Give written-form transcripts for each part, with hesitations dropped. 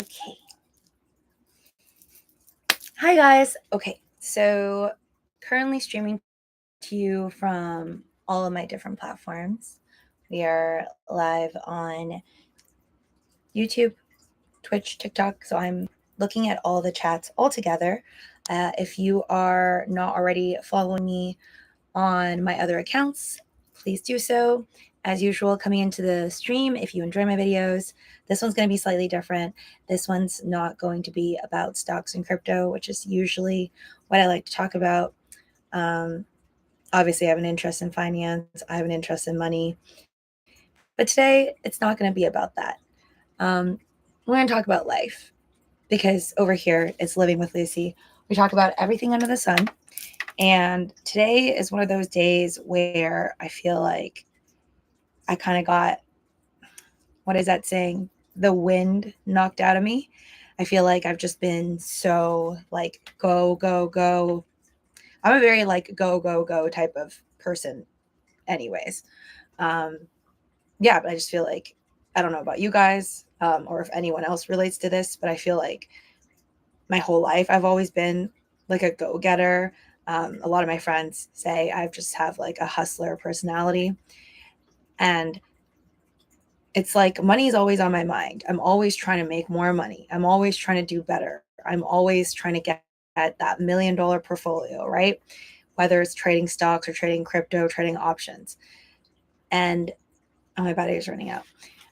Okay. Hi guys. Okay, so currently streaming to you from all of my different platforms. We are live on YouTube, Twitch, TikTok. So I'm looking at all the chats all together. If you are not already following me on my other accounts, please do so. As usual, coming into the stream, if you enjoy my videos, this one's going to be slightly different. This one's not going to be about stocks and crypto, which is usually what I like to talk about. Obviously, I have an interest in finance. I have an interest in money. But today, it's not going to be about that. We're going to talk about life because over here, it's Living with Lucy. We talk about everything under the sun. And today is one of those days where I feel like I kind of got, what is that saying? The wind knocked out of me. I feel like I've just been so like go, go, go. I'm a very like go, go, go type of person anyways. Yeah, but I just feel like, I don't know about you guys or if anyone else relates to this, but I feel like my whole life I've always been like a go-getter. A lot of my friends say I just have like a hustler personality. And it's like money is always on my mind. I'm always trying to make more money. I'm always trying to do better. I'm always trying to get at that $1 million portfolio, right? Whether it's trading stocks or trading crypto, trading options. And oh, my battery is running out.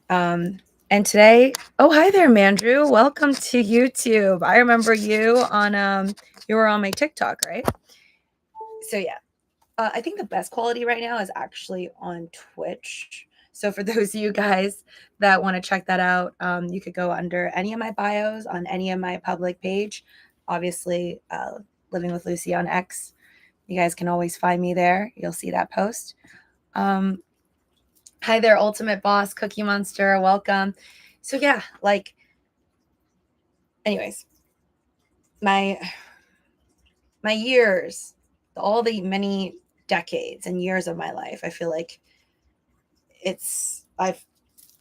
And today, oh, hi there, Mandrew. Welcome to YouTube. I remember you on, you were on my TikTok, right? So yeah, I think the best quality right now is actually on Twitch. So for those of you guys that want to check that out, you could go under any of my bios on any of my public page. Obviously, Living with Lucy on X. You guys can always find me there. You'll see that post. Hi there, Ultimate Boss, Cookie Monster. Welcome. So yeah, like, anyways, my years, all the many decades and years of my life, I feel like I've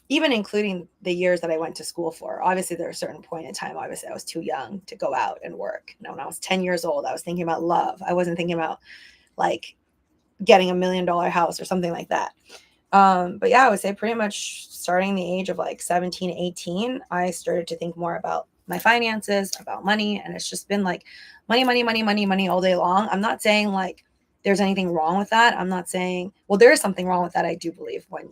even including the years that I went to school for. Obviously, there was a certain point in time, obviously, I was too young to go out and work. You know, when I was 10 years old, I was thinking about love. I wasn't thinking about like getting $1 million house or something like that. But yeah, I would say pretty much starting the age of like 17, 18, I started to think more about my finances, about money. And it's just been like money, money, money, money, money all day long. I'm not saying like there's anything wrong with that. I'm not saying, well, there is something wrong with that. I do believe when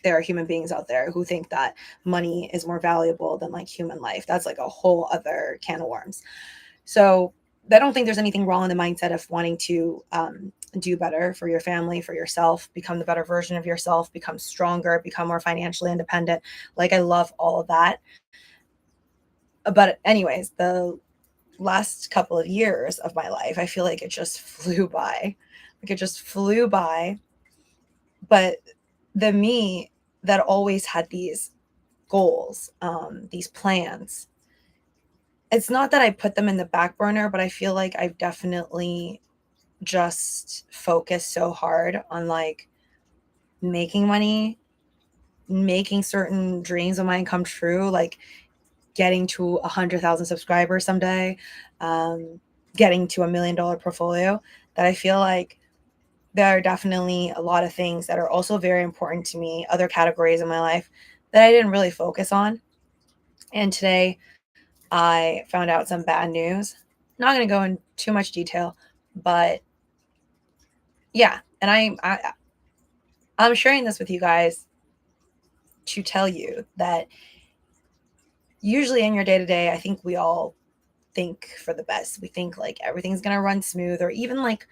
there are human beings out there who think that money is more valuable than like human life. That's like a whole other can of worms. So I don't think there's anything wrong in the mindset of wanting to do better for your family, for yourself, become the better version of yourself, become stronger, become more financially independent. Like I love all of that. But anyways, the last couple of years of my life, I feel like it just flew by. Like it just flew by. But the me that always had these goals, these plans, it's not that I put them in the back burner, but I feel like I've definitely just focused so hard on like making money, making certain dreams of mine come true, like getting to 100,000 subscribers someday, getting to $1 million portfolio, that I feel like there are definitely a lot of things that are also very important to me, other categories in my life that I didn't really focus on. And today I found out some bad news. Not going to go in too much detail, but yeah. And I'm sharing this with you guys to tell you that usually in your day to day, I think we all think for the best. We think like everything's going to run smooth, or even like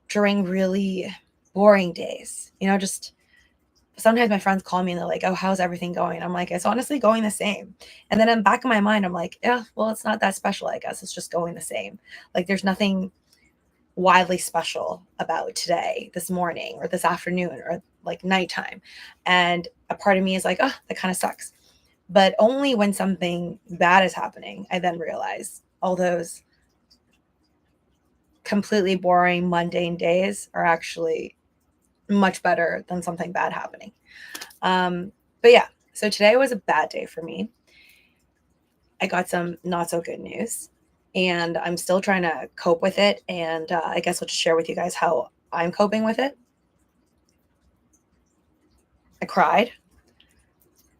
during really boring days, you know, just sometimes my friends call me and they're like, oh, how's everything going? I'm like, it's honestly going the same. And then in the back of my mind, I'm like, yeah, well, it's not that special, I guess. It's just going the same. Like there's nothing wildly special about today, this morning, or this afternoon, or like nighttime. And a part of me is like, oh, that kind of sucks. But only when something bad is happening, I then realize all those completely boring, mundane days are actually much better than something bad happening. But yeah, so today was a bad day for me. I got some not so good news, and I'm still trying to cope with it. And I guess I'll just share with you guys how I'm coping with it. I cried.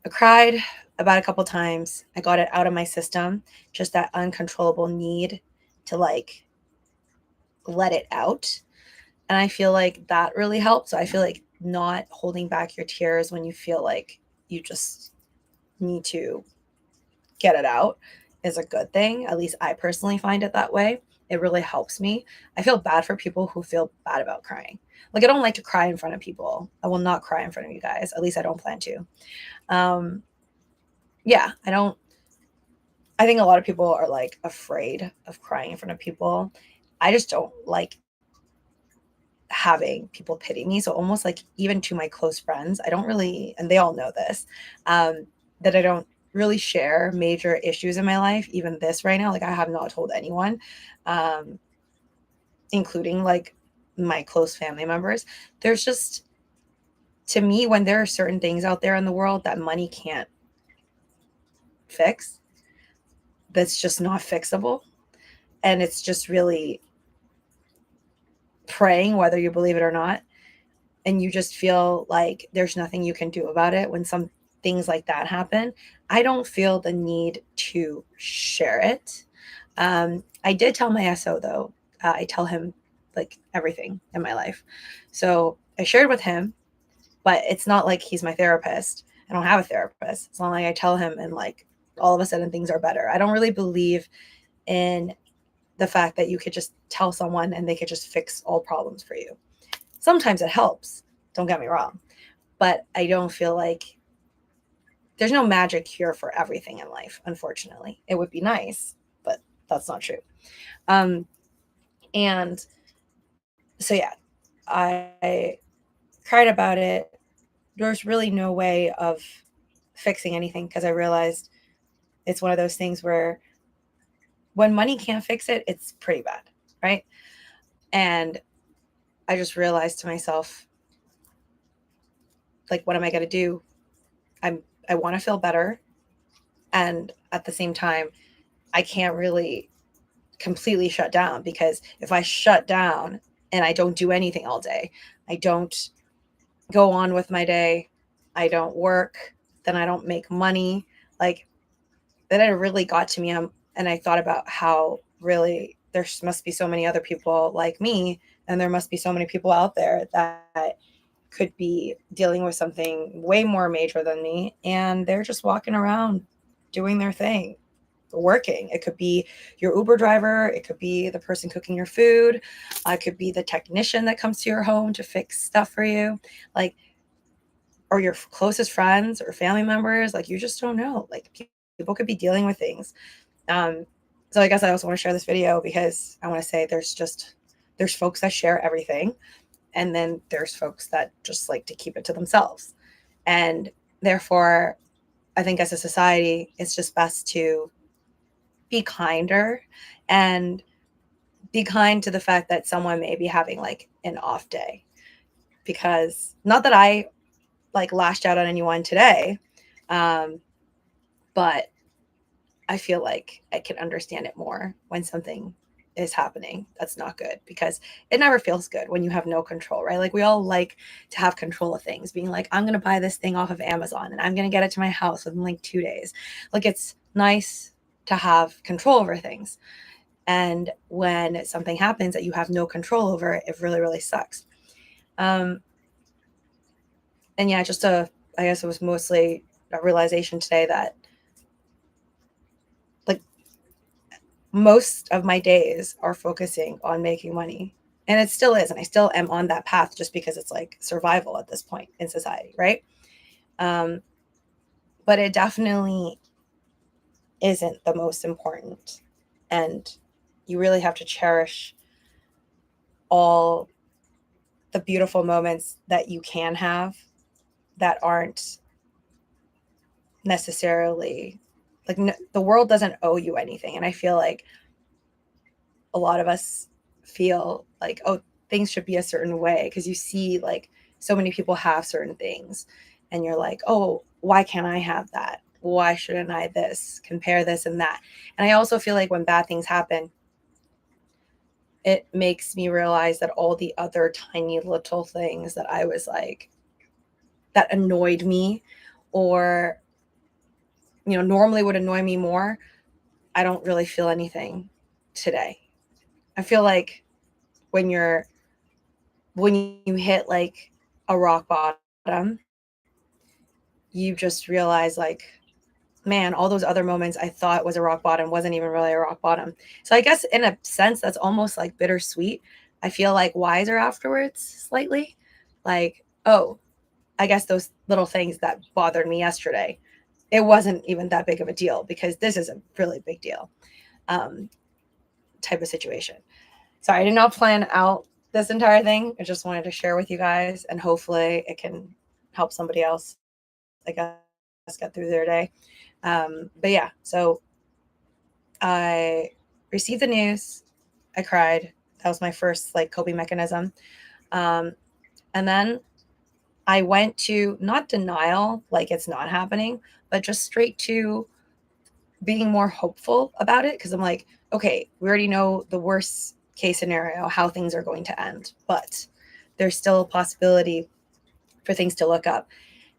I cried about a couple times. I got it out of my system, just that uncontrollable need to like let it out. And I feel like that really helped. So I feel like not holding back your tears when you feel like you just need to get it out is a good thing. At least I personally find it that way. It really helps me. I feel bad for people who feel bad about crying. Like, I don't like to cry in front of people. I will not cry in front of you guys. At least I don't plan to. Yeah, I don't. I think a lot of people are like afraid of crying in front of people. I just don't like having people pity me. So almost like even to my close friends, I don't really, and they all know this, that I don't really share major issues in my life. Even this right now, like I have not told anyone, including like my close family members. There's just, to me, when there are certain things out there in the world that money can't fix, that's just not fixable. And it's just really praying, whether you believe it or not. And you just feel like there's nothing you can do about it when some things like that happen. I don't feel the need to share it. I did tell my SO though. I tell him like everything in my life. So I shared with him, but it's not like he's my therapist. I don't have a therapist. It's not like I tell him and like all of a sudden things are better. I don't really believe in the fact that you could just tell someone and they could just fix all problems for you. Sometimes it helps, don't get me wrong, but I don't feel like there's no magic cure for everything in life, unfortunately. It would be nice, but that's not true. And so, yeah, I cried about it. There's really no way of fixing anything because I realized it's one of those things where when money can't fix it, it's pretty bad, right? And I just realized to myself, like, what am I going to do? I want to feel better. And at the same time, I can't really completely shut down, because if I shut down and I don't do anything all day, I don't go on with my day, I don't work, then I don't make money. Like, then it really got to me. And I thought about how really there must be so many other people like me, and there must be so many people out there that could be dealing with something way more major than me, and they're just walking around doing their thing, working. It could be your Uber driver, it could be the person cooking your food, it could be the technician that comes to your home to fix stuff for you, like, or your closest friends or family members. Like, you just don't know, like, people could be dealing with things. So I guess I also want to share this video because I want to say there's folks that share everything, and then there's folks that just like to keep it to themselves. And therefore, I think as a society, it's just best to be kinder and be kind to the fact that someone may be having like an off day. Because not that I like lashed out on anyone today, but I feel like I can understand it more when something is happening that's not good, because it never feels good when you have no control, right? Like, we all like to have control of things, being like, I'm going to buy this thing off of Amazon and I'm going to get it to my house within like 2 days. Like, it's nice to have control over things. And when something happens that you have no control over, it really, really sucks. And yeah, I guess it was mostly a realization today that like most of my days are focusing on making money, and it still is. And I still am on that path just because it's like survival at this point in society. Right. But it definitely isn't the most important. And you really have to cherish all the beautiful moments that you can have that aren't necessarily like, the world doesn't owe you anything. And I feel like a lot of us feel like, oh, things should be a certain way because you see like so many people have certain things, and you're like, oh, why can't I have that? why shouldn't I compare this and that? And I also feel like when bad things happen, it makes me realize that all the other tiny little things that I was like, that annoyed me or, normally would annoy me more, I don't really feel anything today. I feel like when you hit like a rock bottom, you just realize like, man, all those other moments I thought was a rock bottom wasn't even really a rock bottom. So I guess in a sense, that's almost like bittersweet. I feel like wiser afterwards slightly. Like, oh, I guess those little things that bothered me yesterday, it wasn't even that big of a deal because this is a really big deal type of situation. Sorry, I did not plan out this entire thing. I just wanted to share with you guys, and hopefully it can help somebody else, I guess, get through their day. But yeah, so I received the news. I cried. That was my first like coping mechanism. And then I went to not denial, like it's not happening, but just straight to being more hopeful about it. Cause I'm like, okay, we already know the worst case scenario, how things are going to end, but there's still a possibility for things to look up.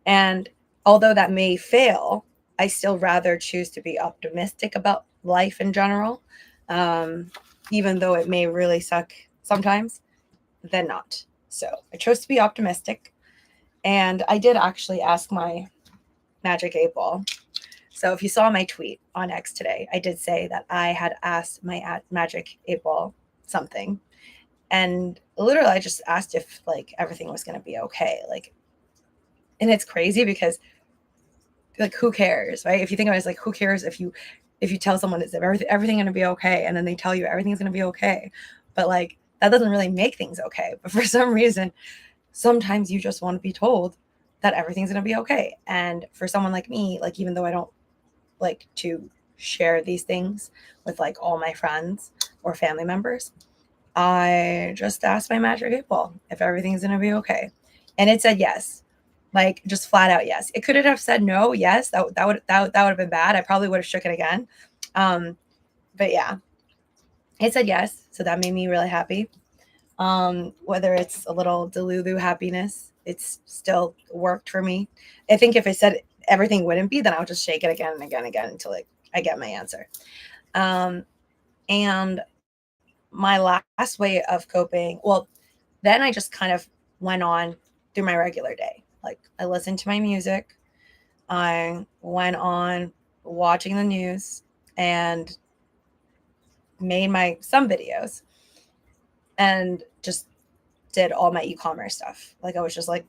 And although that may fail, I still rather choose to be optimistic about life in general, even though it may really suck sometimes, than not. So I chose to be optimistic. And I did actually ask my Magic 8-Ball. So if you saw my tweet on X today, I did say that I had asked my Magic 8-Ball something. And literally, I just asked if like everything was going to be okay. Like, and it's crazy because like who cares, right? If you think about it, it's like who cares if you tell someone is everything going to be okay, and then they tell you everything's going to be okay, but like that doesn't really make things okay. But for some reason, sometimes you just want to be told that everything's going to be okay. And for someone like me, like even though I don't like to share these things with like all my friends or family members, I just asked my Magic 8-Ball if everything's going to be okay, and it said yes. Like just flat out yes. It could have said no. Yes, that would have been bad. I probably would have shook it again. But yeah, it said yes, so that made me really happy. Whether it's a little delulu happiness, it's still worked for me. I think if it said everything wouldn't be, then I would just shake it again and again and again until like I get my answer. And my last way of coping, well, then I just kind of went on through my regular day. Like I listened to my music. I went on watching the news and made some videos and just did all my e-commerce stuff. Like I was just like,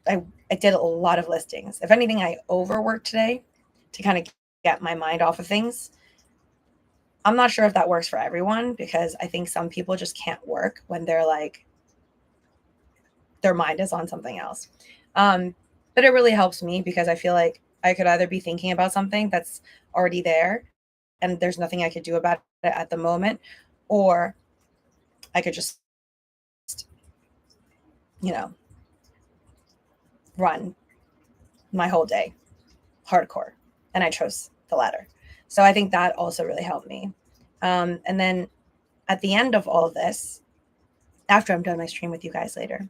I did a lot of listings. If anything, I overworked today to kind of get my mind off of things. I'm not sure if that works for everyone because I think some people just can't work when they're like, their mind is on something else. But it really helps me because I feel like I could either be thinking about something that's already there and there's nothing I could do about it at the moment, or I could just, run my whole day hardcore. And I chose the latter. So I think that also really helped me. And then at the end of all of this, after I'm done my stream with you guys later,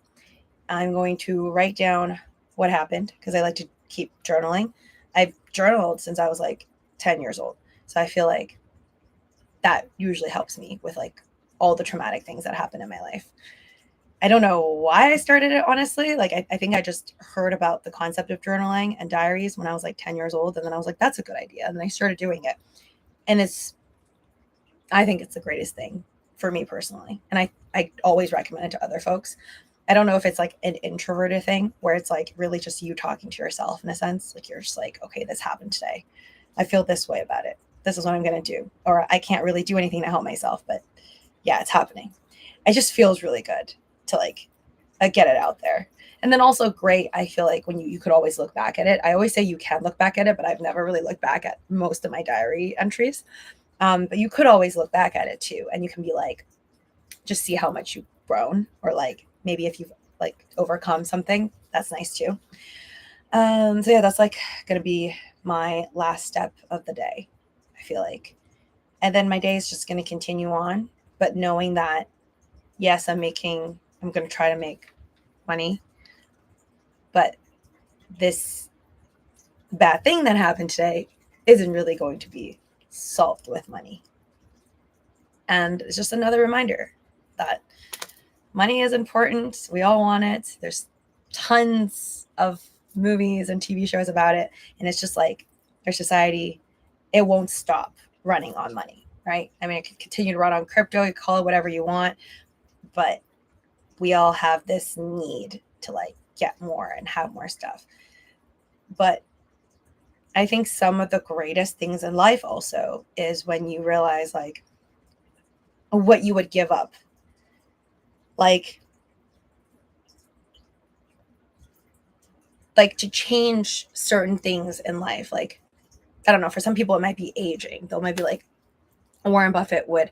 I'm going to write down what happened because I like to keep journaling. I've journaled since I was like 10 years old. So I feel like that usually helps me with like all the traumatic things that happen in my life. I don't know why I started it, honestly. Like, I think I just heard about the concept of journaling and diaries when I was like 10 years old. And then I was like, that's a good idea. And then I started doing it. And I think it's the greatest thing for me personally. And I always recommend it to other folks. I don't know if it's like an introverted thing where it's like really just you talking to yourself in a sense. Like you're just like, okay, this happened today. I feel this way about it. This is what I'm going to do. Or I can't really do anything to help myself, but yeah, it's happening. It just feels really good to like get it out there. And then also great, I feel like when you could always look back at it. I always say you can look back at it, but I've never really looked back at most of my diary entries. But you could always look back at it too. And you can be like, just see how much you've grown, or like maybe if you've like overcome something, that's nice too. So yeah, that's like going to be my last step of the day, I feel like. And then my day is just going to continue on, but knowing that, yes, I'm going to try to make money, but this bad thing that happened today isn't really going to be solved with money. And it's just another reminder that money is important. We all want it. There's tons of movies and TV shows about it. And it's just like our society, it won't stop running on money, right? I mean, it could continue to run on crypto, you call it whatever you want, but we all have this need to like get more and have more stuff. But I think some of the greatest things in life also is when you realize like what you would give up. Like to change certain things in life. Like, I don't know, for some people it might be aging. They might be like, Warren Buffett would,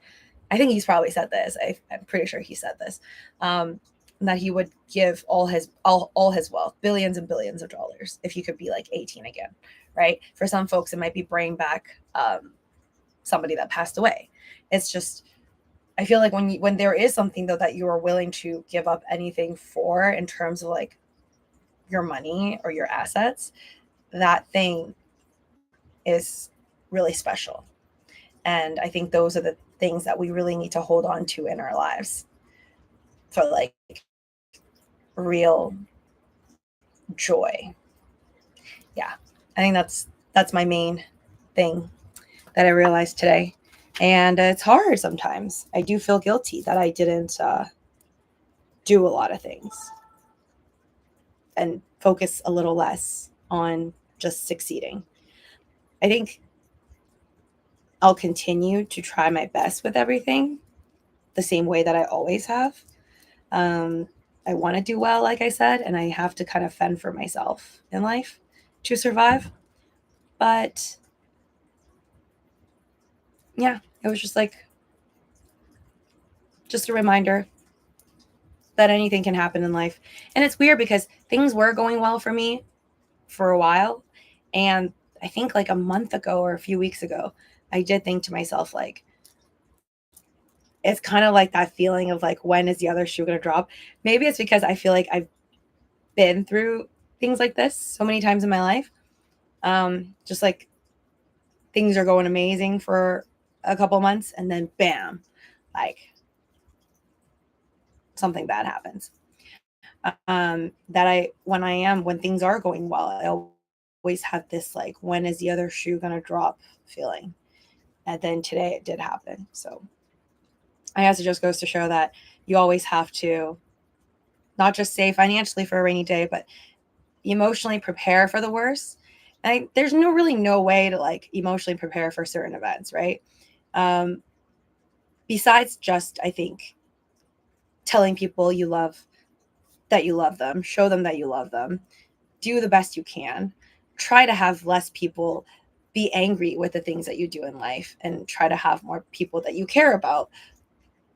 I think he's probably said this. I'm pretty sure he said this, that he would give all his wealth, billions and billions of dollars, if you could be like 18 again, right? For some folks, it might be bringing back somebody that passed away. It's just, I feel like when there is something though that you are willing to give up anything for in terms of like your money or your assets, that thing is really special. And I think those are the things that we really need to hold on to in our lives for like real joy. Yeah. I think that's my main thing that I realized today. And it's hard sometimes. I do feel guilty that I didn't do a lot of things and focus a little less on just succeeding. I think I'll continue to try my best with everything the same way that I always have. I want to do well, like I said, and I have to kind of fend for myself in life to survive. But yeah, it was just a reminder that anything can happen in life. And it's weird because things were going well for me for a while. And I think like a month ago or a few weeks ago, I did think to myself, like, it's kind of like that feeling of like, when is the other shoe going to drop? Maybe it's because I feel like I've been through things like this so many times in my life. Just like things are going amazing for a couple months and then bam, like something bad happens. When things are going well, I always have this like, when is the other shoe going to drop feeling? And then today it did happen. So I guess it just goes to show that you always have to not just save financially for a rainy day, but emotionally prepare for the worst. And there's no way to like emotionally prepare for certain events, right? Besides just, I think, telling people you love them, show them that you love them, do the best you can, try to have less people be angry with the things that you do in life, and try to have more people that you care about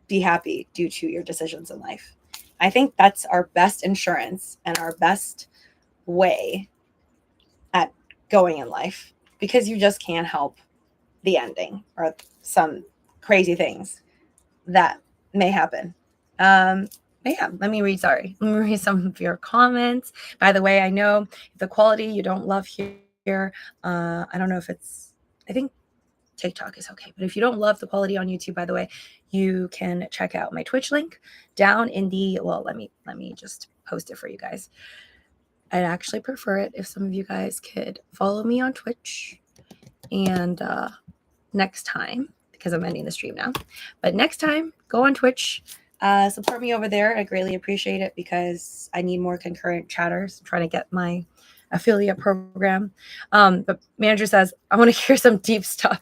be happy due to your decisions in life. I think that's our best insurance and our best way at going in life, because you just can't help the ending or some crazy things that may happen. Yeah, let me read some of your comments. By the way, I know the quality you don't love here. I don't know if I think TikTok is okay, but if you don't love the quality on YouTube, by the way, you can check out my Twitch link down in let me just post it for you guys. I'd actually prefer it if some of you guys could follow me on Twitch. And next time, because I'm ending the stream now, but next time, go on Twitch, support me over there. I greatly appreciate it because I need more concurrent chatters. I'm trying to get my affiliate program. But manager says, I want to hear some deep stuff.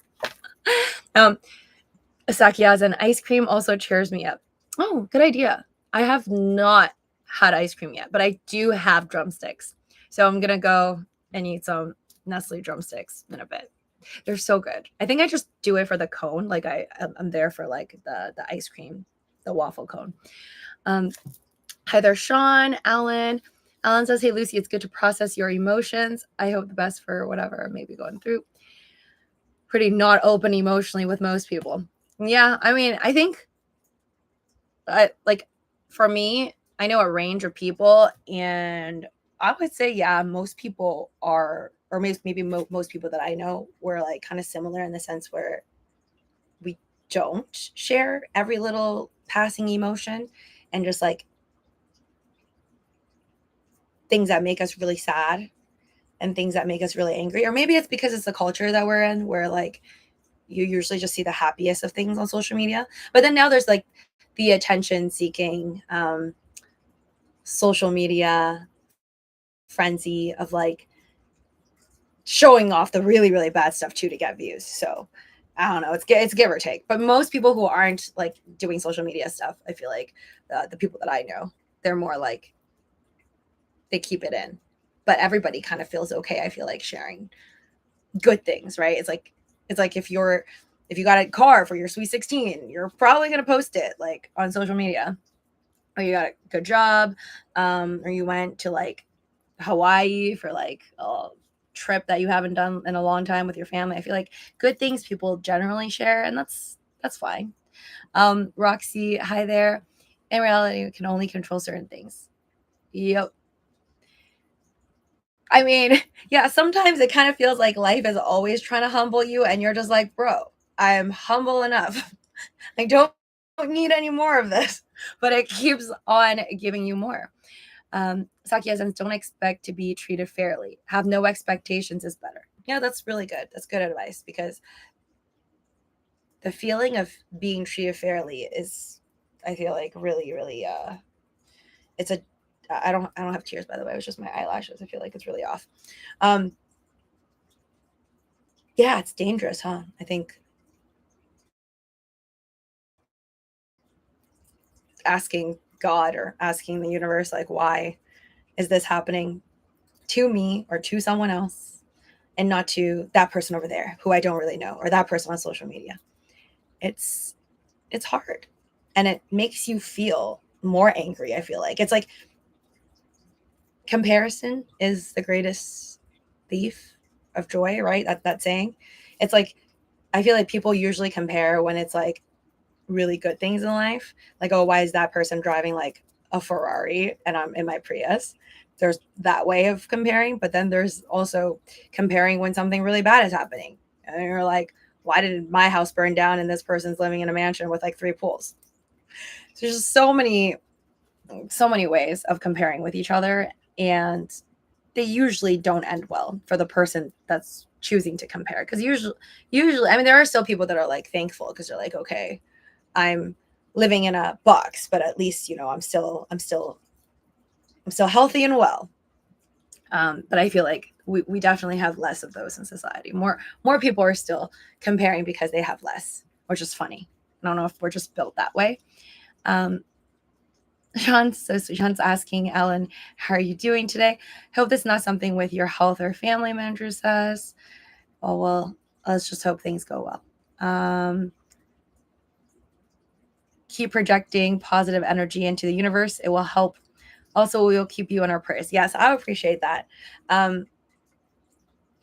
Sakyazan, ice cream also cheers me up. Oh, good idea. I have not had ice cream yet, but I do have drumsticks. So I'm going to go and eat some Nestle drumsticks in a bit. They're so good. I think I just do it for the cone. Like I'm there for like the ice cream, the waffle cone. Hi there, Sean, Alan. Alan says, hey, Lucy, it's good to process your emotions. I hope the best for whatever I may be going through. Pretty not open emotionally with most people. Yeah, I mean, I think, like, for me, I know a range of people, and I would say, yeah, most people are, or maybe most people that I know were like kind of similar in the sense where we don't share every little passing emotion, and just like things that make us really sad and things that make us really angry. Or maybe it's because it's the culture that we're in, where like you usually just see the happiest of things on social media. But then now there's like the attention seeking social media frenzy of like showing off the really, really bad stuff too to get views. So I don't know. It's give or take. But most people who aren't like doing social media stuff, I feel like the people that I know, they're more like they keep it in. But everybody kind of feels okay, I feel like, sharing good things, right? It's like if you got a car for your sweet 16, you're probably going to post it like on social media. Or you got a good job, or you went to like Hawaii for like a trip that you haven't done in a long time with your family. I feel like good things people generally share, and that's fine. Roxy, hi there. In reality, you can only control certain things. Yep. I mean, yeah, sometimes it kind of feels like life is always trying to humble you, and you're just like, bro, I'm humble enough. I don't need any more of this, but it keeps on giving you more. Sakia says, don't expect to be treated fairly. Have no expectations is better. Yeah, that's really good. That's good advice, because the feeling of being treated fairly is, I feel like, really, really, it's a, I don't have tears, by the way. It was just my eyelashes. I feel like it's really off. Um, yeah, it's dangerous, huh? I think asking God or asking the universe, like, why is this happening to me or to someone else, and not to that person over there who I don't really know, or that person on social media. It's it's hard, and it makes you feel more angry. I feel like it's like comparison is the greatest thief of joy, right? That saying. It's like I feel like people usually compare when it's like really good things in life. Like, oh, why is that person driving like a Ferrari and I'm in my Prius? There's that way of comparing, but then there's also comparing when something really bad is happening. And you're like, why did my house burn down and this person's living in a mansion with like 3 pools? So there's just so many ways of comparing with each other, and they usually don't end well for the person that's choosing to compare. Because usually, I mean, there are still people that are like thankful because they're like, okay, I'm living in a box, but at least, I'm still healthy and well. But I feel like we definitely have less of those in society. More people are still comparing because they have less, which is funny. I don't know if we're just built that way. Um, Sean's asking Ellen, how are you doing today? Hope this is not something with your health or family, manager says. Oh, well, let's just hope things go well. Keep projecting positive energy into the universe. It will help. Also, we will keep you in our prayers. Yes, I appreciate that.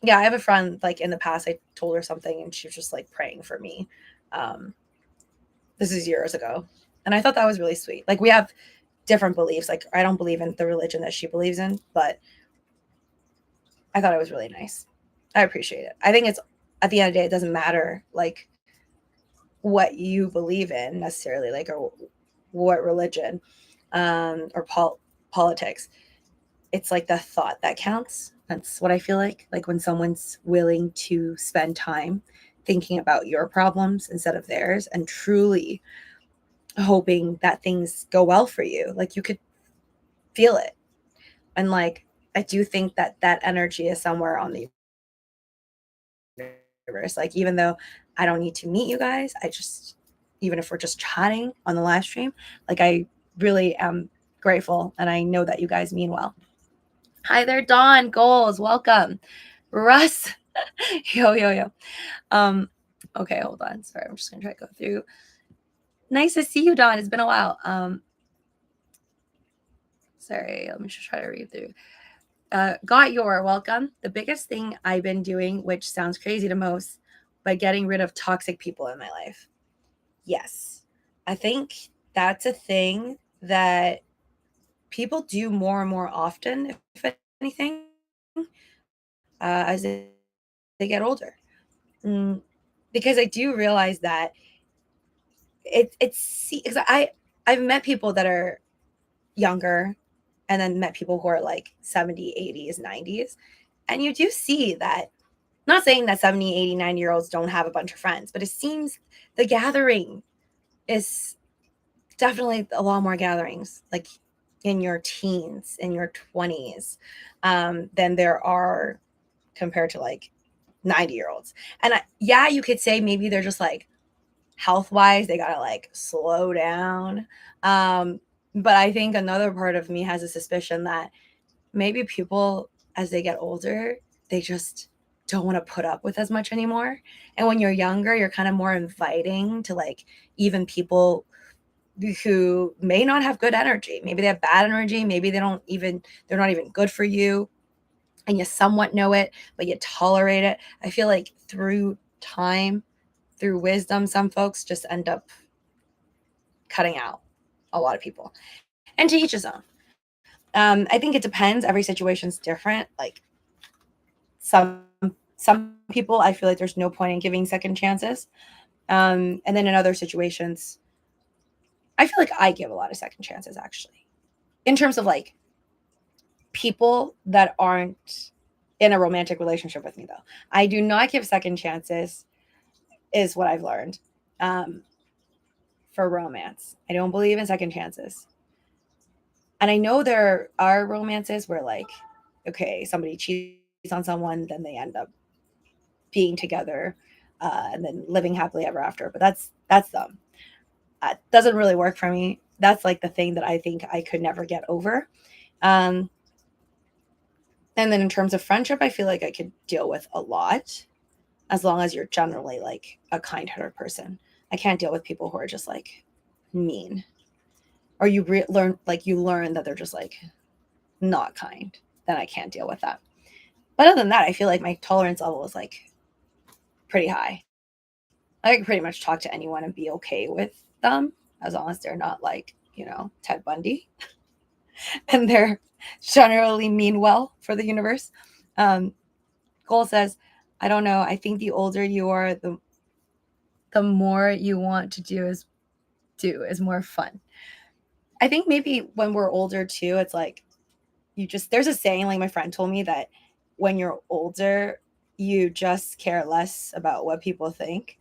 Yeah, I have a friend, like in the past, I told her something and she was just like praying for me. Um, this is years ago. And I thought that was really sweet. Like, we have different beliefs. Like, I don't believe in the religion that she believes in, but I thought it was really nice. I appreciate it. I think it's, at the end of the day, it doesn't matter like what you believe in necessarily, like, or what religion, or politics. It's like the thought that counts. That's what I feel like when someone's willing to spend time thinking about your problems instead of theirs, and truly hoping that things go well for you. Like, you could feel it. And like, I do think that that energy is somewhere on the universe. Like, even though I don't need to meet you guys, even if we're just chatting on the live stream, like, I really am grateful, and I know that you guys mean well. Hi there, Dawn Goals, welcome. Russ, yo. Okay, hold on. Sorry, I'm just gonna try to go through. Nice to see you, Dawn. It's been a while. Sorry, let me just try to read through. Got your welcome. The biggest thing I've been doing, which sounds crazy to most, but getting rid of toxic people in my life. Yes. I think that's a thing that people do more and more often, if anything, as they get older. Mm, because I do realize that because I've met people that are younger and then met people who are like 70, 80s, 90s. And you do see that, not saying that 70, 80, 90-year-olds don't have a bunch of friends, but it seems the gathering is definitely a lot more gatherings like in your teens, in your 20s, than there are compared to like 90-year-olds. And yeah, you could say maybe they're just like health wise, they gotta like slow down. But I think another part of me has a suspicion that maybe people, as they get older, they just don't want to put up with as much anymore. And when you're younger, you're kind of more inviting to like even people who may not have good energy. Maybe they have bad energy. Maybe they're not even good for you. And you somewhat know it, but you tolerate it. I feel like through time, through wisdom, some folks just end up cutting out a lot of people. And to each his own. I think it depends. Every situation's different. Like some people, I feel like there's no point in giving second chances. And then in other situations, I feel like I give a lot of second chances actually. In terms of like people that aren't in a romantic relationship with me though. I do not give second chances is what I've learned. For romance. I don't believe in second chances. And I know there are romances where like, okay, somebody cheats on someone, then they end up being together, and then living happily ever after. But that's them. Doesn't really work for me. That's like the thing that I think I could never get over. And then in terms of friendship, I feel like I could deal with a lot as long as you're generally like a kind-hearted person. I can't deal with people who are just like mean, or you learn that they're just like not kind. Then I can't deal with that. But other than that, I feel like my tolerance level is like pretty high. I can pretty much talk to anyone and be okay with them as long as they're not like, Ted Bundy and they're generally mean well for the universe. Cole says, I don't know. I think the older you are, the more you want to do is more fun. I think maybe when we're older too, it's like there's a saying, like my friend told me, that when you're older, you just care less about what people think.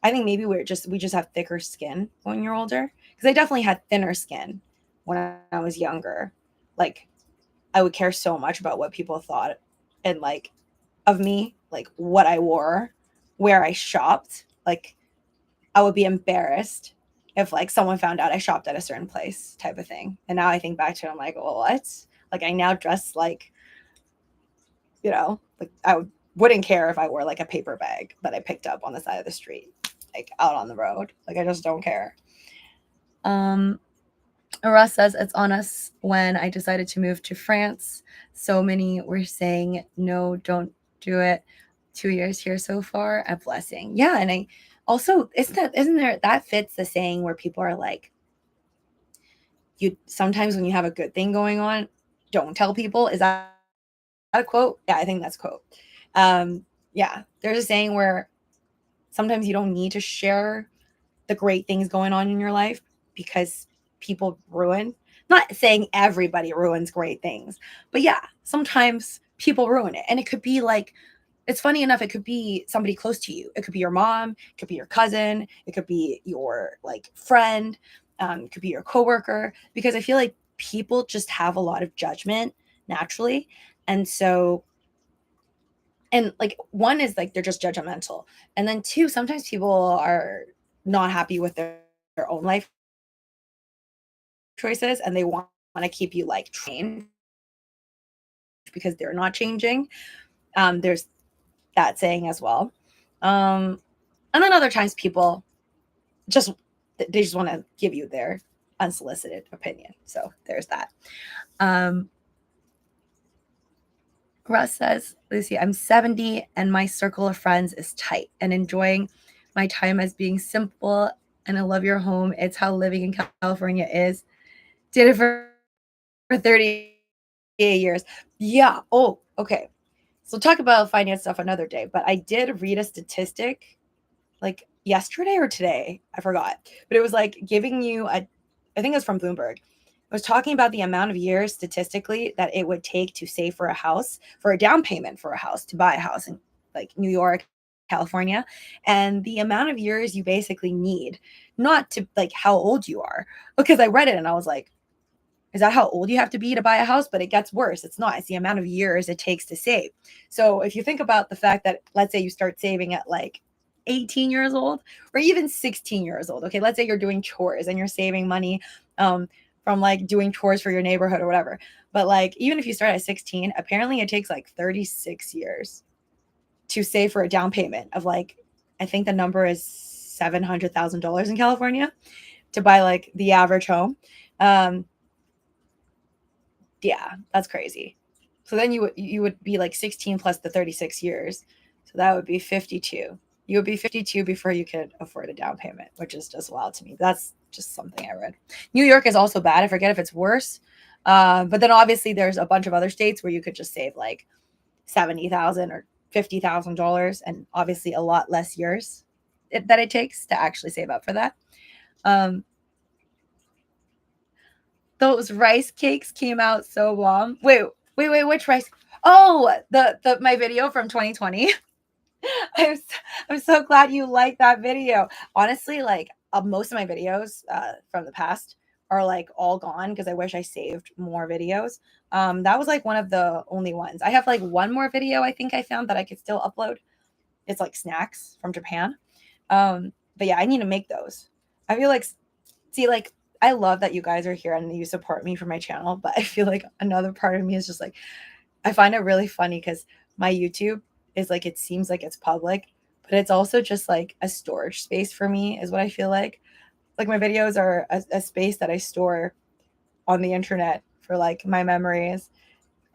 I think maybe we just have thicker skin when you're older. Because I definitely had thinner skin when I was younger. Like I would care so much about what people thought and like of me, like what I wore, where I shopped. Like I would be embarrassed if like someone found out I shopped at a certain place, type of thing. And now I think back to it, I'm like, well, what? Like I now dress like, like I wouldn't care if I wore like a paper bag that I picked up on the side of the street, like out on the road. Like I just don't care. Russ says it's on us when I decided to move to France. So many were saying, no, don't do it. 2 years here so far, a blessing. Yeah. And I also, that fits the saying where people are like, you sometimes when you have a good thing going on, don't tell people. Is that a quote? Yeah, I think that's a quote. Yeah, there's a saying where sometimes you don't need to share the great things going on in your life because people ruin. Not saying everybody ruins great things, but yeah, sometimes people ruin it. And it could be like, it's funny enough, it could be somebody close to you. It could be your mom, it could be your cousin, it could be your like friend, it could be your coworker, because I feel like people just have a lot of judgment naturally. And so, and like one is like they're just judgmental. And then two, sometimes people are not happy with their own life choices and they want to keep you like trained because they're not changing. There's that saying as well. And then other times people they just want to give you their unsolicited opinion. So there's that. Russ says, Lucy, I'm 70 and my circle of friends is tight and enjoying my time as being simple, and I love your home. It's how living in California is. Did it for 38 years. Yeah. Oh, okay. So talk about finance stuff another day, but I did read a statistic like yesterday or today. I forgot. But it was like giving you I think it was from Bloomberg. It was talking about the amount of years statistically that it would take to save for a house, for a down payment for a house, to buy a house in like New York, California, and the amount of years you basically need, not to like how old you are. Because I read it and I was like, is that how old you have to be to buy a house? But it gets worse. It's not. It's the amount of years it takes to save. So if you think about the fact that, let's say you start saving at like 18 years old or even 16 years old. Okay, let's say you're doing chores and you're saving money from like doing chores for your neighborhood or whatever. But like even if you start at 16, apparently it takes like 36 years to save for a down payment of like, I think the number is $700,000 in California to buy like the average home. Yeah, that's crazy. So then you would be like 16 plus the 36 years. So that would be 52. You would be 52 before you could afford a down payment, which is just wild to me. That's just something I read. New York is also bad. I forget if it's worse. But then obviously there's a bunch of other states where you could just save like $70,000 or $50,000, and obviously a lot less years that it takes to actually save up for that. Those rice cakes came out so bomb. Wait, which rice? Oh, the my video from 2020. I'm so glad you liked that video. Honestly, like most of my videos from the past are like all gone because I wish I saved more videos. That was like one of the only ones. I have like one more video I think I found that I could still upload. It's like snacks from Japan. But yeah, I need to make those. I feel like, see, like I love that you guys are here and you support me for my channel, but I feel like another part of me is just like, I find it really funny because my YouTube is like, it seems like it's public, but it's also just like a storage space for me is what I feel like. Like my videos are a space that I store on the internet for like my memories.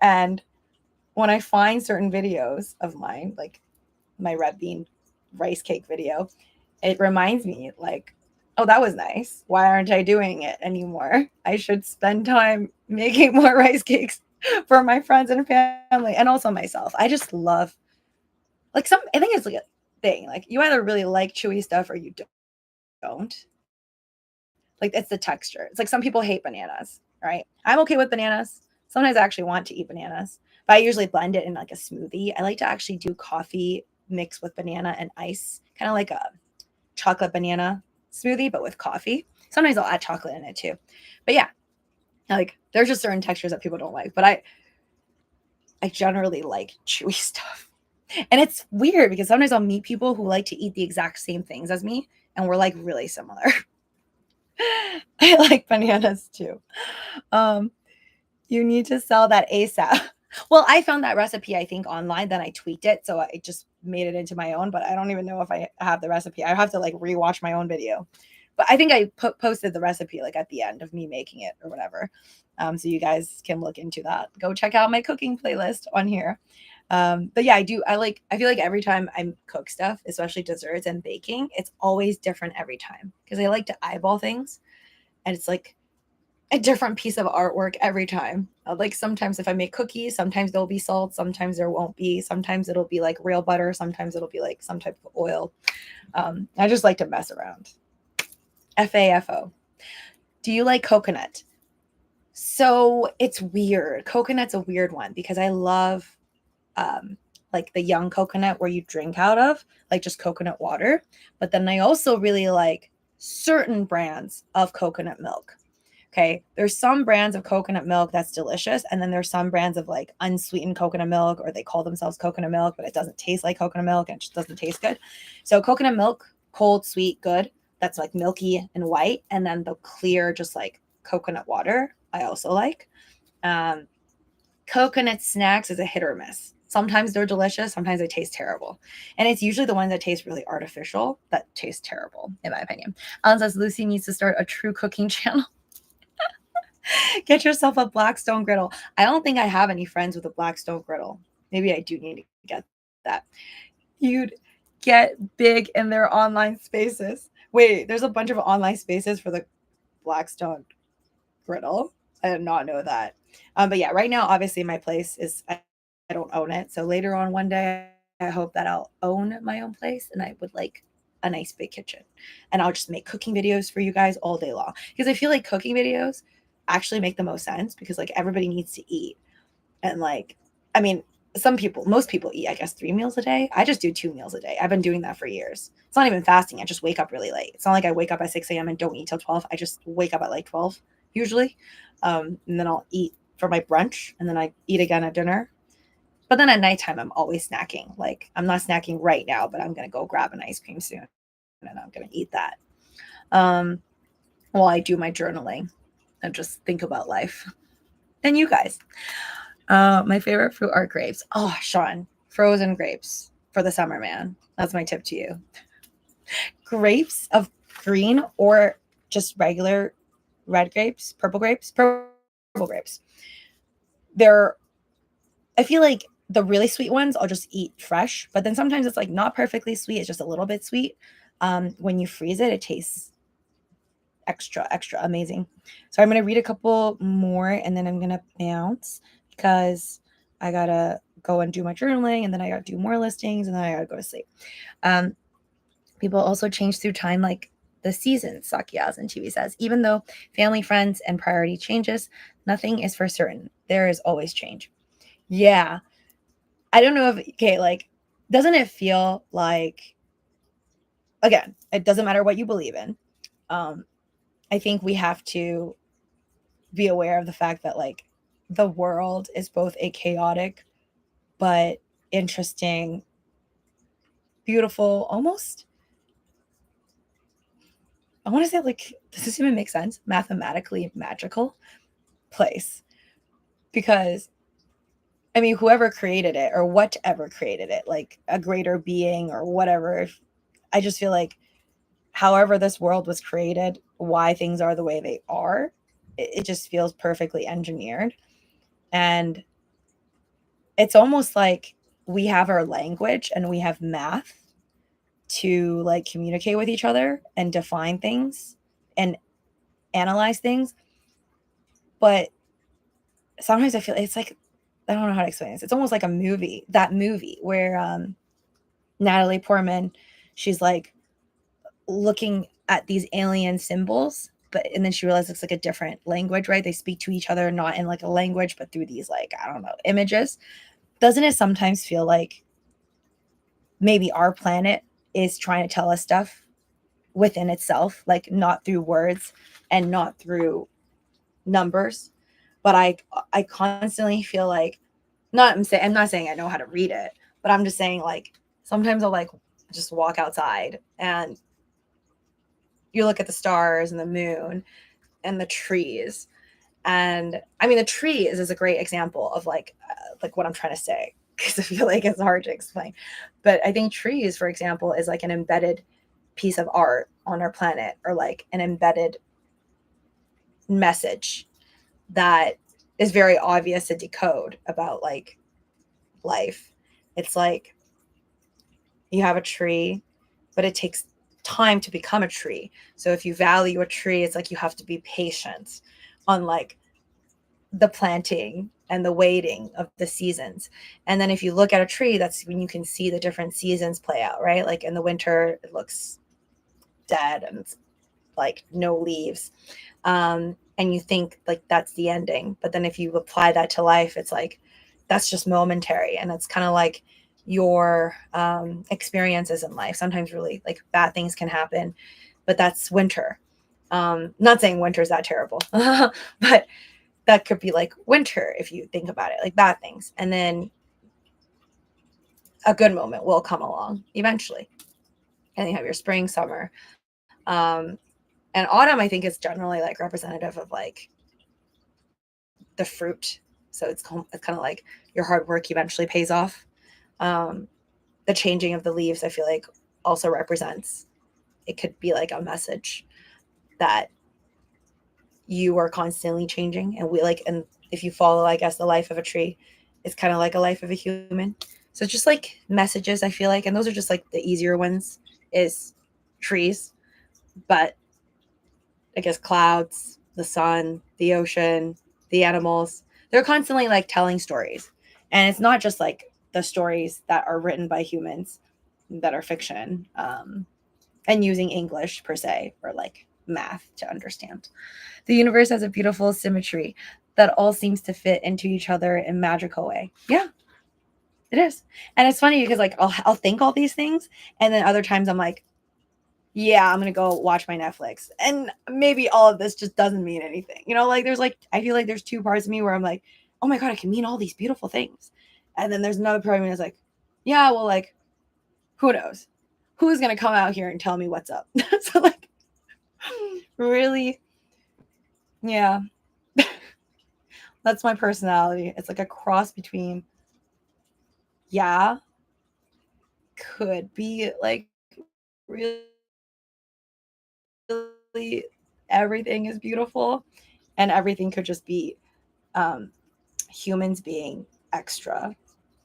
And when I find certain videos of mine, like my red bean rice cake video, it reminds me like, oh, that was nice. Why aren't I doing it anymore? I should spend time making more rice cakes for my friends and family and also myself. I just love like I think it's like a thing. Like you either really like chewy stuff or you don't. Like it's the texture. It's like some people hate bananas, right? I'm okay with bananas. Sometimes I actually want to eat bananas, but I usually blend it in like a smoothie. I like to actually do coffee mixed with banana and ice, kind of like a chocolate banana smoothie, but with coffee. Sometimes I'll add chocolate in it too. But yeah, like there's just certain textures that people don't like, but I generally like chewy stuff. And it's weird because sometimes I'll meet people who like to eat the exact same things as me, and we're like really similar. I like bananas too. You need to sell that ASAP. Well, I found that recipe, I think, online. Then I tweaked it. So I just made it into my own, but I don't even know if I have the recipe. I have to like rewatch my own video. But I think I posted the recipe like at the end of me making it or whatever. So you guys can look into that. Go check out my cooking playlist on here. But yeah, I feel like every time I cook stuff, especially desserts and baking, it's always different every time because I like to eyeball things. And it's like a different piece of artwork every time. Like sometimes if I make cookies, sometimes there'll be salt, sometimes there won't be. Sometimes it'll be like real butter, sometimes it'll be like some type of oil. I just like to mess around. FAFO. Do you like coconut? So it's weird. Coconut's a weird one because I love like the young coconut where you drink out of, like just coconut water. But then I also really like certain brands of coconut milk. Okay. There's some brands of coconut milk that's delicious. And then there's some brands of like unsweetened coconut milk, or they call themselves coconut milk, but it doesn't taste like coconut milk and it just doesn't taste good. So coconut milk, cold, sweet, good. That's like milky and white. And then the clear, just like coconut water, I also like. Coconut snacks is a hit or miss. Sometimes they're delicious. Sometimes they taste terrible. And it's usually the ones that taste really artificial that taste terrible, in my opinion. Alan says Lucy needs to start a true cooking channel. Get yourself a Blackstone griddle. I don't think I have any friends with a Blackstone griddle. Maybe I do need to get that. You'd get big in their online spaces. Wait, there's a bunch of online spaces for the Blackstone griddle. I did not know that. But yeah, right now, obviously, my place is I don't own it. So later on one day, I hope that I'll own my own place and I would like a nice big kitchen. And I'll just make cooking videos for you guys all day long. Because I feel like cooking videos actually make the most sense because like everybody needs to eat. And like, I mean, most people eat, I guess, 3 meals a day. I just do 2 meals a day. I've been doing that for years. It's not even fasting. I just wake up really late. It's not like I wake up at 6 a.m. and don't eat till 12. I just wake up at like 12 usually. And then I'll eat for my brunch and then I eat again at dinner. But then at nighttime, I'm always snacking. Like I'm not snacking right now, but I'm going to go grab an ice cream soon and I'm going to eat that. While I do my journaling and just think about life and you guys. My favorite fruit are grapes. Oh, Sean, frozen grapes for the summer, man. That's my tip to you. Grapes of green or just regular red grapes, purple grapes. I feel like the really sweet ones I'll just eat fresh, but then sometimes it's like not perfectly sweet. It's just a little bit sweet. When you freeze it, it tastes extra amazing. So I'm going to read a couple more and then I'm going to bounce because I got to go and do my journaling and then I got to do more listings and then I got to go to sleep. People also change through time, like the seasons, Sakyas and TV says. Even though family, friends, and priority changes, nothing is for certain. There is always change. Yeah. I don't know if, okay, like, doesn't it feel like, again, it doesn't matter what you believe in. I think we have to be aware of the fact that like the world is both a chaotic but interesting, beautiful, almost, I want to say like, does this even make sense? Mathematically magical place. Because I mean, whoever created it or whatever created it, like a greater being or whatever, I just feel like however this world was created, why things are the way they are, it just feels perfectly engineered. And it's almost like we have our language and we have math to like communicate with each other and define things and analyze things. But sometimes I feel it's like, I don't know how to explain this. It's almost like that movie where Natalie Portman, she's like looking at these alien symbols, and then she realizes it's like a different language, right? They speak to each other not in like a language, but through these like, I don't know, images. Doesn't it sometimes feel like maybe our planet is trying to tell us stuff within itself, like not through words and not through numbers? But I constantly feel like, I'm not saying I know how to read it, but I'm just saying like sometimes I'll like just walk outside and you look at the stars and the moon and the trees. And I mean, the trees is a great example of like what I'm trying to say, because I feel like it's hard to explain. But I think trees, for example, is like an embedded piece of art on our planet, or like an embedded message that is very obvious to decode about like life. It's like you have a tree, but it takes time to become a tree. So if you value a tree, it's like you have to be patient on like the planting and the waiting of the seasons. And then if you look at a tree, that's when you can see the different seasons play out, right? Like in the winter, it looks dead and it's like no leaves. And you think like that's the ending. But then if you apply that to life, it's like that's just momentary. And it's kind of like your experiences in life. Sometimes really like bad things can happen, but that's winter. Not saying winter is that terrible, but that could be like winter if you think about it, like bad things. And then a good moment will come along eventually. And you have your spring, summer. And autumn, I think, is generally like representative of like the fruit. So it's kind of like your hard work eventually pays off. The changing of the leaves, I feel like, also represents, it could be like a message that you are constantly changing, and and if you follow, I guess, the life of a tree, it's kind of like a life of a human. So it's just like messages, I feel like, and those are just like the easier ones is trees, but I guess clouds, the sun, the ocean, the animals, they're constantly like telling stories. And it's not just like the stories that are written by humans that are fiction, and using English per se, or like math to understand. The universe has a beautiful symmetry that all seems to fit into each other in a magical way. Yeah, it is. And it's funny because like I'll think all these things, and then other times I'm like, yeah, I'm gonna go watch my Netflix. And maybe all of this just doesn't mean anything. You know, like there's like I feel like there's two parts of me where I'm like, oh my god, I can mean all these beautiful things. And then there's another part of me that's like, yeah, well, like, who knows? Who's gonna come out here and tell me what's up? So like really, yeah. That's my personality. It's like a cross between, yeah, could be like really everything is beautiful, and everything could just be um, humans being extra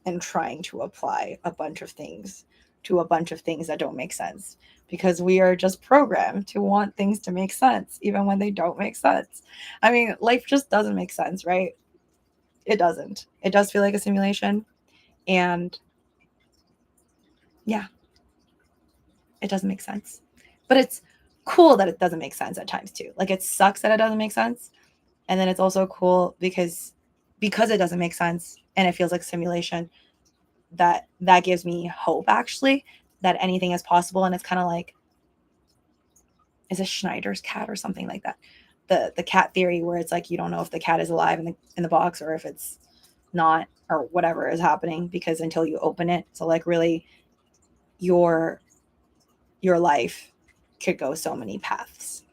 and trying to apply a bunch of things to a bunch of things that don't make sense, because we are just programmed to want things to make sense even when they don't make sense. I mean, life just doesn't make sense, right? It doesn't. It does feel like a simulation, and yeah, it doesn't make sense. But it's cool that it doesn't make sense at times too. Like it sucks that it doesn't make sense. And then it's also cool because it doesn't make sense and it feels like simulation, that gives me hope actually that anything is possible. And it's kind of like, is it Schneider's cat or something like that? The cat theory where it's like you don't know if the cat is alive in the box or if it's not, or whatever is happening, because until you open it. So like really your life could go so many paths.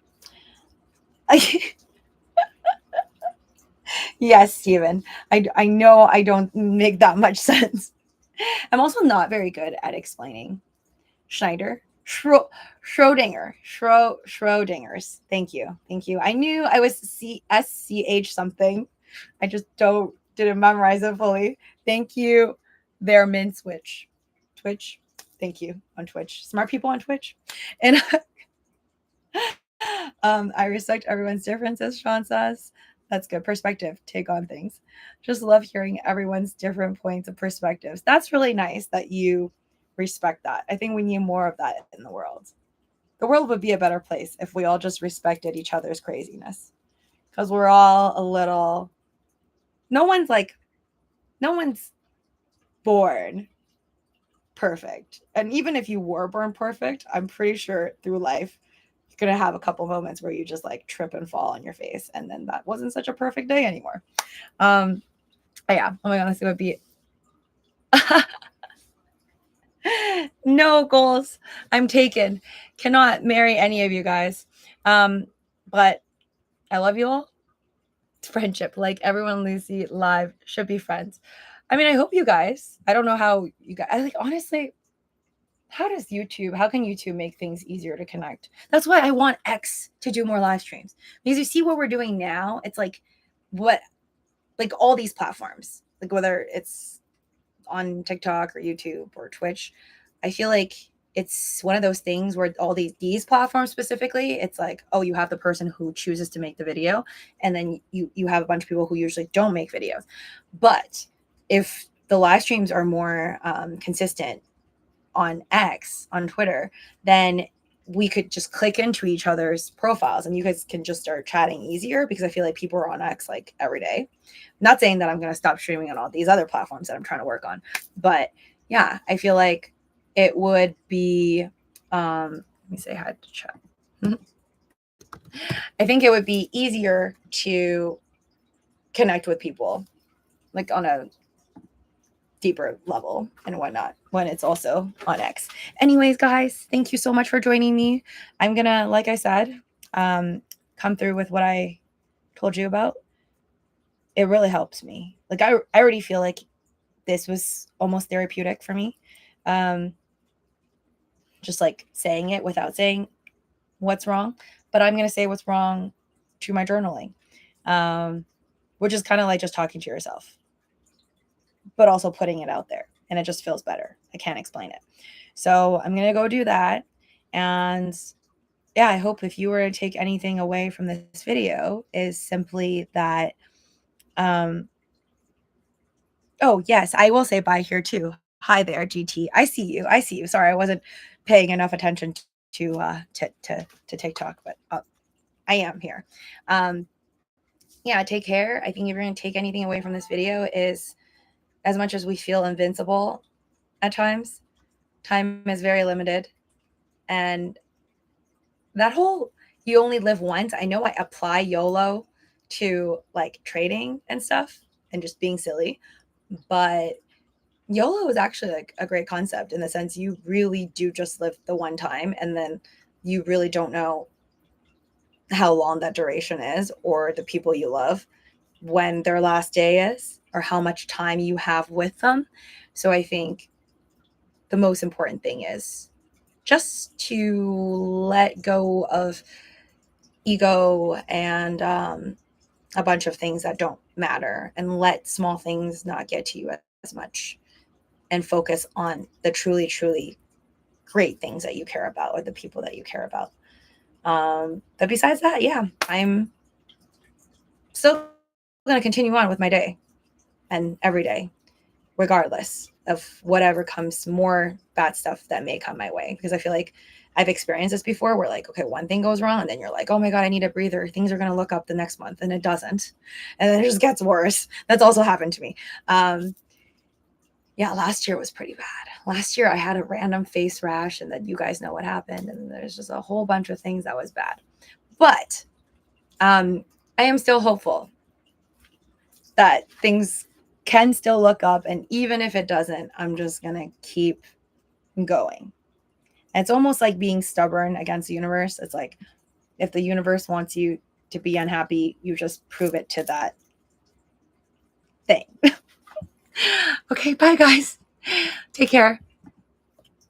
Yes, Steven. I know I don't make that much sense. I'm also not very good at explaining. Schneider, Schrodinger's. Thank you. Thank you. I knew I was SCH something. I just didn't memorize it fully. Thank you. Their min switch. Twitch. Thank you on Twitch. Smart people on Twitch. And I respect everyone's differences, Sean says. That's good perspective. Take on things. Just love hearing everyone's different points of perspectives. That's really nice that you respect that. I think we need more of that in the world. The world would be a better place if we all just respected each other's craziness. Because we're all a little, no one's born perfect. And even if you were born perfect, I'm pretty sure through life you're going to have a couple moments where you just like trip and fall on your face, and then that wasn't such a perfect day anymore. Yeah, oh my god, let's see what beat. No goals. I'm taken. Cannot marry any of you guys. But I love you all. It's friendship. Like everyone Lucy live should be friends. I mean, I hope you guys, I don't know how you guys, I like honestly, how can YouTube make things easier to connect? That's why I want X to do more live streams. Because you see what we're doing now, it's like all these platforms, like whether it's on TikTok or YouTube or Twitch, I feel like it's one of those things where all these platforms specifically, it's like, oh, you have the person who chooses to make the video, and then you have a bunch of people who usually don't make videos. But if the live streams are more consistent on X, on Twitter, then we could just click into each other's profiles and you guys can just start chatting easier, because I feel like people are on X like every day. I'm not saying that I'm going to stop streaming on all these other platforms that I'm trying to work on, but yeah, I feel like it would be, let me say hi to chat. I think it would be easier to connect with people like on a deeper level and whatnot when it's also on X. Anyways, guys, thank you so much for joining me. I'm gonna, like I said, come through with what I told you about. It really helps me. Like I already feel like this was almost therapeutic for me. Just like saying it without saying what's wrong, but I'm gonna say what's wrong to my journaling, which is kind of like just talking to yourself, but also putting it out there, and it just feels better. I can't explain it. So I'm going to go do that. And yeah, I hope if you were to take anything away from this video is simply that, oh yes, I will say bye here too. Hi there, GT. I see you. I see you. Sorry, I wasn't paying enough attention to TikTok, but I am here. Yeah, take care. I think if you're going to take anything away from this video is, as much as we feel invincible at times, time is very limited. And that whole you only live once, I know I apply YOLO to like trading and stuff and just being silly, but YOLO is actually like a great concept in the sense you really do just live the one time, and then you really don't know how long that duration is, or the people you love, when their last day is, or how much time you have with them. So I think the most important thing is just to let go of ego and a bunch of things that don't matter, and let small things not get to you as much, and focus on the truly, truly great things that you care about, or the people that you care about. But besides that, yeah, I'm still going to continue on with my day and every day, regardless of whatever comes, more bad stuff that may come my way. Because I feel like I've experienced this before where like, okay, one thing goes wrong and then you're like, oh my God, I need a breather. Things are going to look up the next month, and it doesn't. And then it just gets worse. That's also happened to me. Yeah, last year was pretty bad. Last year I had a random face rash, and then you guys know what happened. And there's just a whole bunch of things that was bad. But I am still hopeful that things can still look up. And even if it doesn't, I'm just going to keep going. And it's almost like being stubborn against the universe. It's like, if the universe wants you to be unhappy, you just prove it to that thing. Okay, bye guys. Take care.